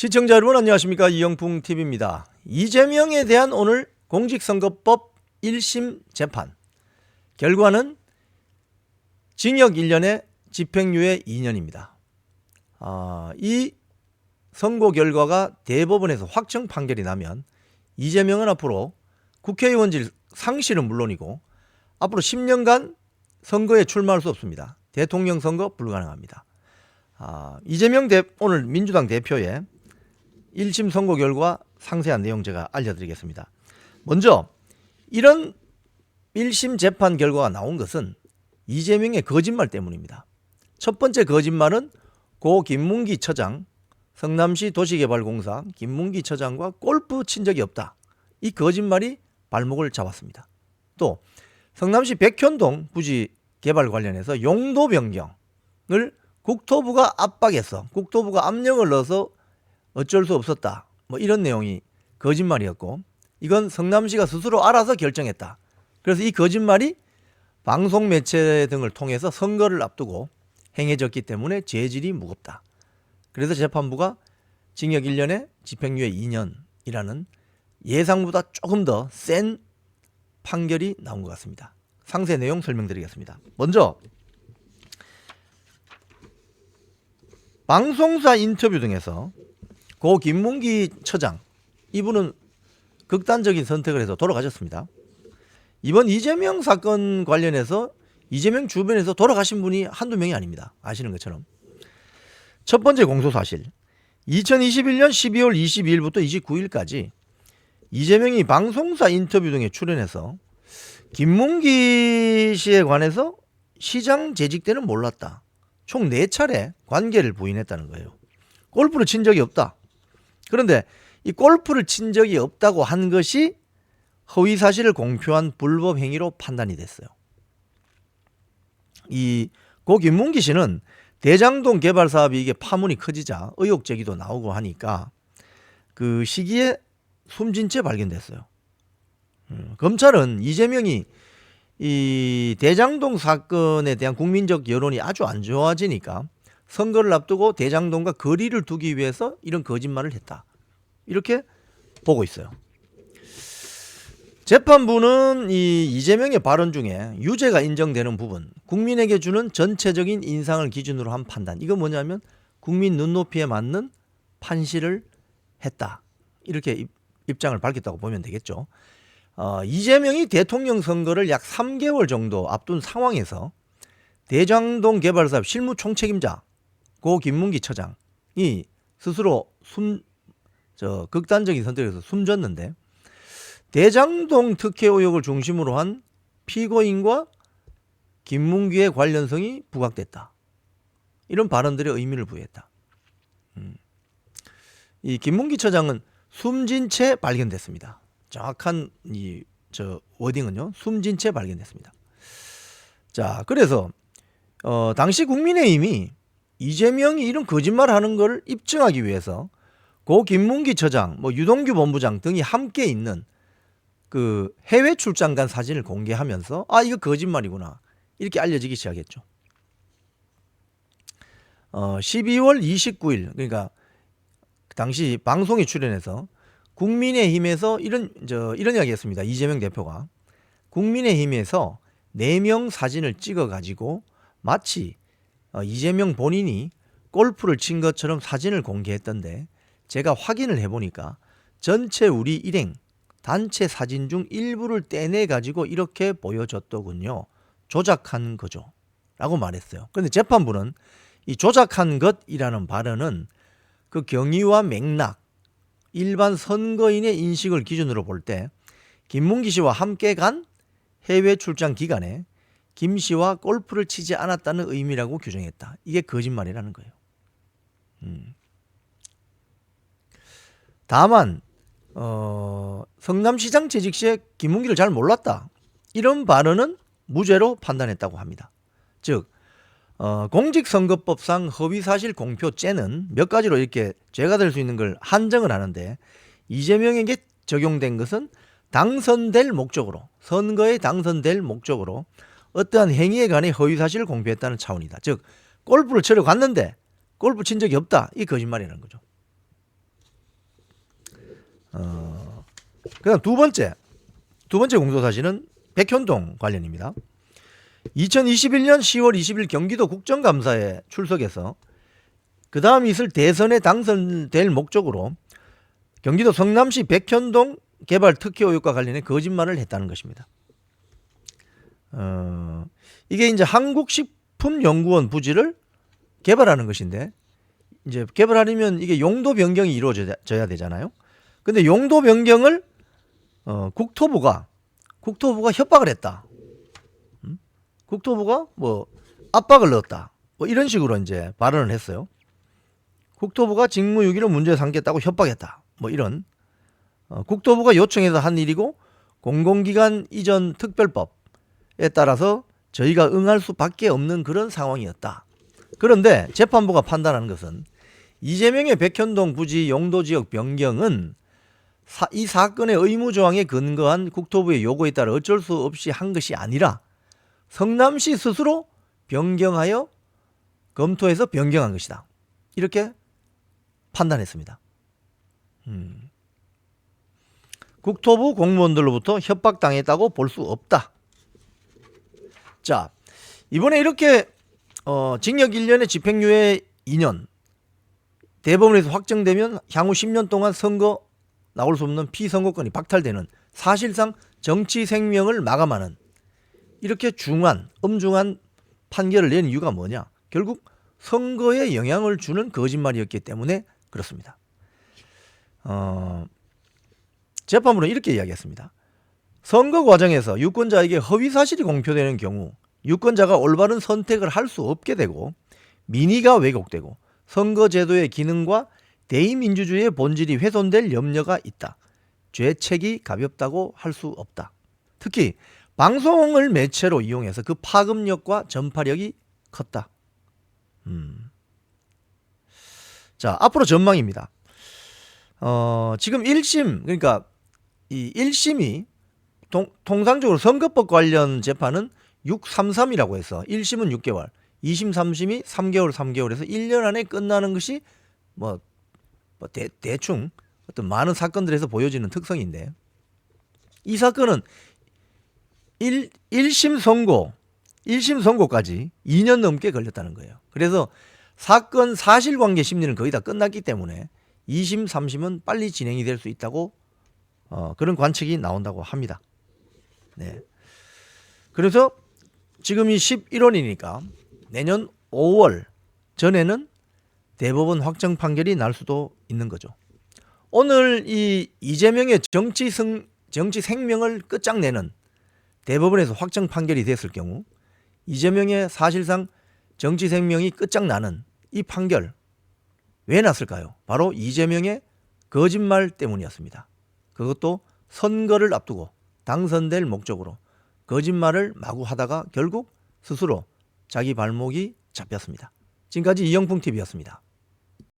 시청자 여러분 안녕하십니까, 이영풍 TV입니다. 이재명에 대한 오늘 공직선거법 1심 재판 결과는 징역 1년에 집행유예 2년입니다. 이 선고 결과가 대법원에서 확정 판결이 나면 이재명은 앞으로 국회의원직 상실은 물론이고 앞으로 10년간 선거에 출마할 수 없습니다. 대통령 선거 불가능합니다. 이재명 오늘 민주당 대표의 1심 선고 결과 상세한 내용 제가 알려드리겠습니다. 먼저 이런 1심 재판 결과가 나온 것은 이재명의 거짓말 때문입니다. 첫 번째 거짓말은 고 김문기 처장, 성남시 도시개발공사 김문기 처장과 골프 친 적이 없다. 이 거짓말이 발목을 잡았습니다. 또 성남시 백현동 부지 개발 관련해서 용도 변경을 국토부가 압박해서 국토부가 압력을 넣어서 어쩔 수 없었다. 이런 내용이 거짓말이었고, 이건 성남시가 스스로 알아서 결정했다. 그래서 이 거짓말이 방송 매체 등을 통해서 선거를 앞두고 행해졌기 때문에 죄질이 무겁다. 그래서 재판부가 징역 1년에 집행유예 2년이라는 예상보다 조금 더 센 판결이 나온 것 같습니다. 상세 내용 설명드리겠습니다. 먼저 방송사 인터뷰 등에서 고 김문기 처장, 이분은 극단적인 선택을 해서 돌아가셨습니다. 이번 이재명 사건 관련해서 이재명 주변에서 돌아가신 분이 한두 명이 아닙니다. 아시는 것처럼. 첫 번째 공소사실, 2021년 12월 22일부터 29일까지 이재명이 방송사 인터뷰 등에 출연해서 김문기 씨에 관해서 시장 재직 때는 몰랐다. 총 4차례 관계를 부인했다는 거예요. 골프를 친 적이 없다. 그런데 이 골프를 친 적이 없다고 한 것이 허위 사실을 공표한 불법 행위로 판단이 됐어요. 이 고 김문기 씨는 대장동 개발 사업이 이게 파문이 커지자 의혹 제기도 나오고 하니까 그 시기에 숨진 채 발견됐어요. 검찰은 이재명이 이 대장동 사건에 대한 국민적 여론이 아주 안 좋아지니까 선거를 앞두고 대장동과 거리를 두기 위해서 이런 거짓말을 했다. 이렇게 보고 있어요. 재판부는 이 이재명의 발언 중에 유죄가 인정되는 부분, 국민에게 주는 전체적인 인상을 기준으로 한 판단, 이거 뭐냐면 국민 눈높이에 맞는 판시를 했다. 이렇게 입장을 밝혔다고 보면 되겠죠. 이재명이 대통령 선거를 약 3개월 정도 앞둔 상황에서 대장동 개발사업 실무 총책임자 고 김문기 처장이 스스로 극단적인 선택에서 숨졌는데, 대장동 특혜 의혹을 중심으로 한 피고인과 김문기의 관련성이 부각됐다. 이런 발언들의 의미를 부여했다. 이 김문기 처장은 숨진 채 발견됐습니다. 정확한 워딩은요, 숨진 채 발견됐습니다. 자, 그래서 당시 국민의힘이 이재명이 이런 거짓말하는 걸 입증하기 위해서 고 김문기 처장, 유동규 본부장 등이 함께 있는 그 해외 출장 간 사진을 공개하면서 이거 거짓말이구나 이렇게 알려지기 시작했죠. 12월 29일 그러니까 당시 방송에 출연해서 국민의힘에서 이런 이야기했습니다. 이재명 대표가 국민의힘에서 4명 사진을 찍어 가지고 마치 이재명 본인이 골프를 친 것처럼 사진을 공개했던데, 제가 확인을 해보니까 전체 우리 일행 단체 사진 중 일부를 떼내 가지고 이렇게 보여줬더군요. 조작한 거죠 라고 말했어요. 그런데 재판부는 이 조작한 것이라는 발언은 그 경위와 맥락, 일반 선거인의 인식을 기준으로 볼 때 김문기 씨와 함께 간 해외 출장 기간에 김 씨와 골프를 치지 않았다는 의미라고 규정했다. 이게 거짓말이라는 거예요. 다만 성남시장 재직 시에 김문기를 잘 몰랐다. 이런 발언은 무죄로 판단했다고 합니다. 즉 공직선거법상 허위사실 공표죄는 몇 가지로 이렇게 죄가 될 수 있는 걸 한정을 하는데, 이재명에게 적용된 것은 당선될 목적으로, 선거에 당선될 목적으로 어떠한 행위에 관해 허위사실을 공표했다는 차원이다. 즉 골프를 치러 갔는데 골프 친 적이 없다. 이 거짓말이라는 거죠. 그다음 두 번째 공소사실은 백현동 관련입니다. 2021년 10월 20일 경기도 국정감사에 출석해서 그 다음 있을 대선에 당선될 목적으로 경기도 성남시 백현동 개발 특혜 의혹과 관련해 거짓말을 했다는 것입니다. 이게 이제 한국식품연구원 부지를 개발하는 것인데, 이제 개발하려면 이게 용도 변경이 이루어져야 되잖아요. 근데 용도 변경을 국토부가 협박을 했다. 국토부가 뭐 압박을 넣었다. 뭐 이런 식으로 이제 발언을 했어요. 국토부가 직무유기를 문제 삼겠다고 협박했다. 뭐 이런 국토부가 요청해서 한 일이고 공공기관 이전 특별법에 따라서 저희가 응할 수밖에 없는 그런 상황이었다. 그런데 재판부가 판단하는 것은 이재명의 백현동 부지 용도지역 변경은 이 사건의 의무조항에 근거한 국토부의 요구에 따라 어쩔 수 없이 한 것이 아니라 성남시 스스로 변경하여 검토해서 변경한 것이다. 이렇게 판단했습니다. 국토부 공무원들로부터 협박당했다고 볼 수 없다. 자, 이번에 이렇게 징역 1년에 집행유예 2년 대법원에서 확정되면 향후 10년 동안 선거 나올 수 없는 피선거권이 박탈되는 사실상 정치 생명을 마감하는 이렇게 엄중한 판결을 낸 이유가 뭐냐? 결국 선거에 영향을 주는 거짓말이었기 때문에 그렇습니다. 재판부는 이렇게 이야기했습니다. 선거 과정에서 유권자에게 허위 사실이 공표되는 경우 유권자가 올바른 선택을 할 수 없게 되고 민의가 왜곡되고 선거제도의 기능과 대의민주주의의 본질이 훼손될 염려가 있다. 죄책이 가볍다고 할 수 없다. 특히 방송을 매체로 이용해서 그 파급력과 전파력이 컸다. 자, 앞으로 전망입니다. 지금 1심, 그러니까 이 1심이 통상적으로 선거법 관련 재판은 633이라고 해서 1심은 6개월, 2심, 3심이 3개월에서 1년 안에 끝나는 것이 대충 어떤 많은 사건들에서 보여지는 특성인데, 이 사건은 1심 선고까지 2년 넘게 걸렸다는 거예요. 그래서 사건 사실관계 심리는 거의 다 끝났기 때문에 2심, 3심은 빨리 진행이 될 수 있다고 그런 관측이 나온다고 합니다. 네. 그래서 지금이 11월이니까 내년 5월 전에는 대법원 확정 판결이 날 수도 있는 거죠. 오늘 이 이재명의 정치 생명을 끝장내는 대법원에서 확정 판결이 됐을 경우 이재명의 사실상 정치 생명이 끝장나는 이 판결 왜 났을까요? 바로 이재명의 거짓말 때문이었습니다. 그것도 선거를 앞두고 당선될 목적으로 거짓말을 마구 하다가 결국 스스로 자기 발목이 잡혔습니다. 지금까지 이영풍TV였습니다.